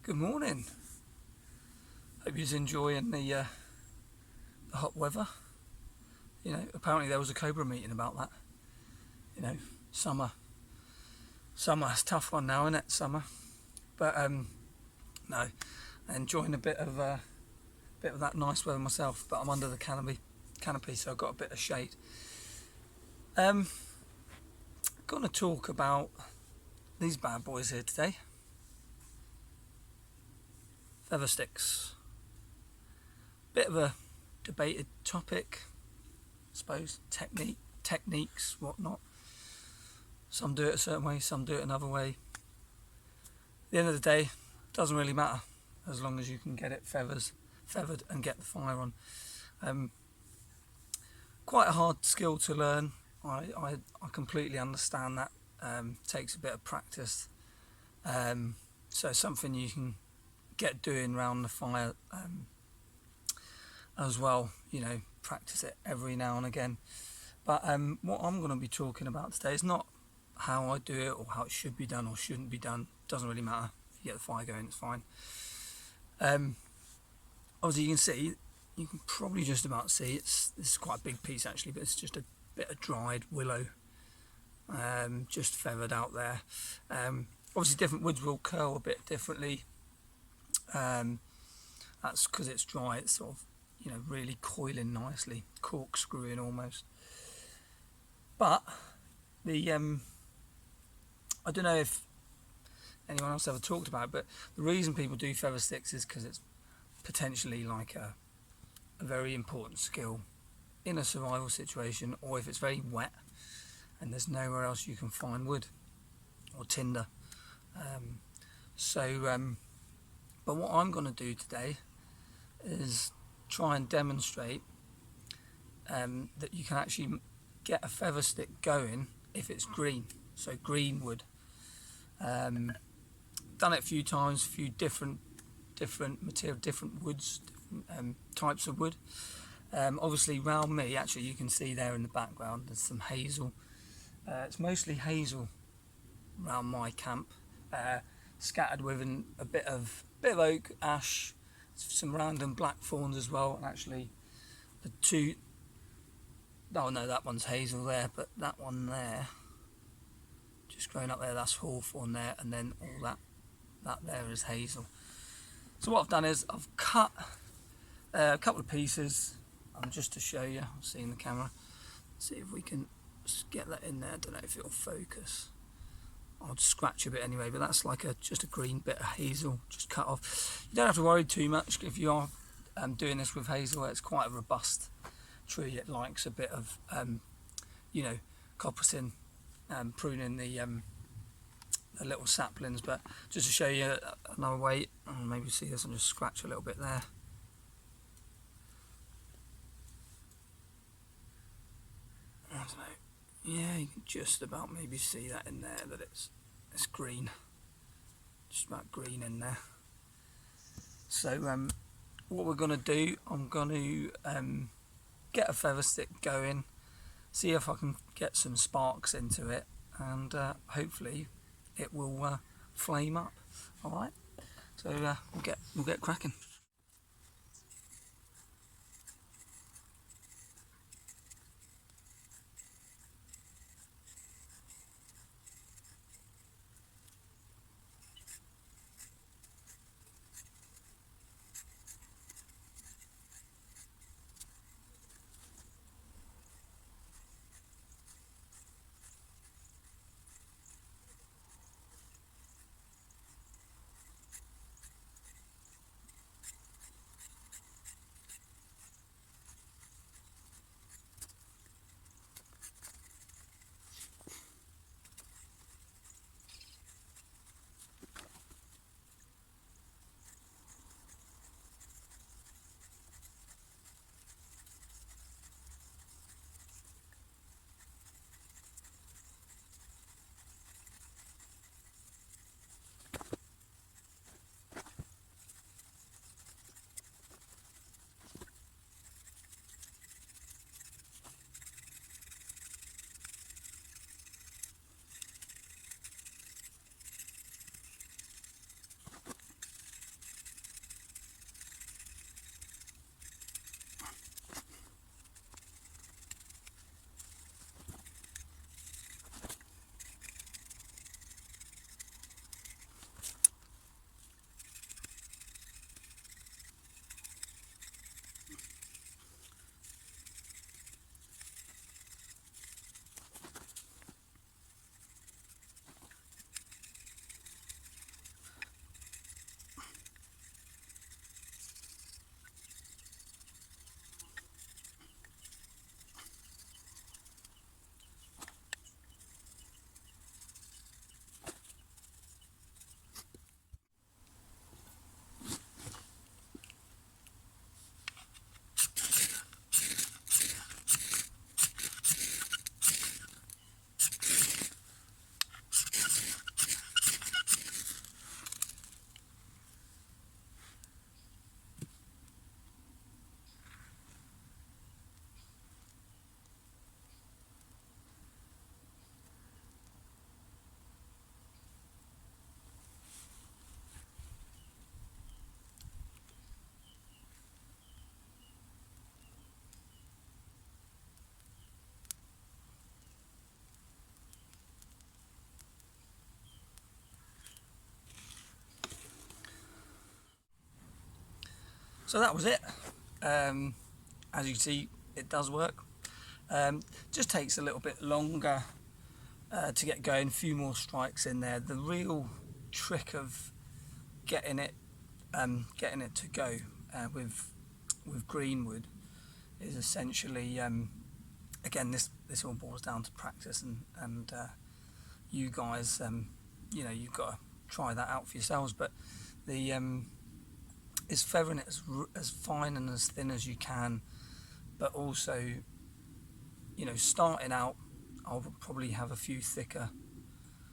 Good morning. Hope you're enjoying the hot weather. You know, apparently there was a Cobra meeting about that. You know, summer. It's a tough one now, isn't it? Summer. But no, enjoying a bit of that nice weather myself. But I'm under the canopy, so I've got a bit of shade. Going to talk about these bad boys here today. Feather sticks. Bit of a debated topic, I suppose. Techniques, whatnot. Some do it a certain way, some do it another way. At the end of the day, doesn't really matter as long as you can get it feathered and get the fire on. Quite a hard skill to learn. I completely understand that. Takes a bit of practice. So something you can get doing around the fire as well. You know, practice it every now and again. But what I'm going to be talking about today is not how I do it or how it should be done or shouldn't be done. Doesn't really matter. If you get the fire going, it's fine. Obviously you can probably just about see this is quite a big piece actually, but it's just a bit of dried willow, just feathered out there. Obviously different woods will curl a bit differently. That's because it's dry. It's sort of, you know, really coiling nicely, corkscrewing almost. But the I don't know if anyone else ever talked about it, but the reason people do feather sticks is because it's potentially like a very important skill in a survival situation, or if it's very wet and there's nowhere else you can find wood or tinder. But what I'm going to do today is try and demonstrate that you can actually get a feather stick going if it's green, so greenwood. Done it a few times, a few different material, different woods, different types of wood. Obviously round me, actually you can see there in the background there's some hazel. It's mostly hazel around my camp, scattered with a bit of oak, ash, some random blackthorns as well, and actually that one's hazel there, but that one there just growing up there, that's hawthorn there, and then all that there is hazel. So what I've done is I've cut a couple of pieces, just to show you. I'll see in the camera, see if we can get that in there. I don't know if it'll focus. I'll just scratch a bit anyway, but that's like just a green bit of hazel just cut off. You don't have to worry too much if you are doing this with hazel. It's quite a robust tree. It likes a bit of coppicing, pruning the little saplings. But just to show you another way, maybe see this and just scratch a little bit there. I don't know. Yeah, you can just about maybe see that in there, that it's green, just about green in there. So what we're going to do, I'm going to get a feather stick going, see if I can get some sparks into it, and hopefully it will flame up. All right, so we'll get cracking. So that was it. As you can see, it does work. Just takes a little bit longer to get going, a few more strikes in there. The real trick of getting it to go with greenwood is essentially, again, this all boils down to practice, and you guys, you know, you've got to try that out for yourselves. But the is feathering it as fine and as thin as you can, but also, you know, starting out, I'll probably have a few thicker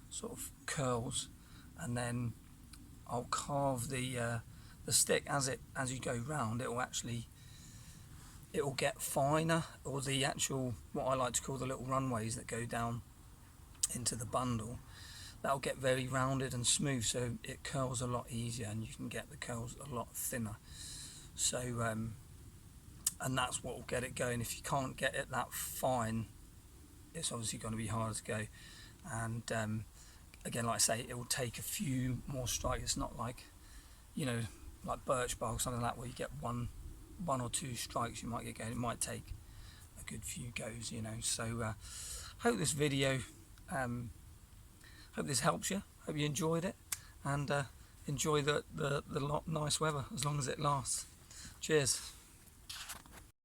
sort of curls, and then I'll carve the stick as you go round. It will get finer, or the actual, what I like to call the little runways that go down into the bundle, that'll get very rounded and smooth, so it curls a lot easier, and you can get the curls a lot thinner. So and that's what will get it going. If you can't get it that fine, it's obviously going to be harder to go. And again, like I say, it will take a few more strikes. It's not like, you know, like birch bark or something like that, where you get one or two strikes you might get going. It might take a good few goes, you know. So hope this video, hope this helps you. Hope you enjoyed it, and enjoy the nice weather as long as it lasts. Cheers.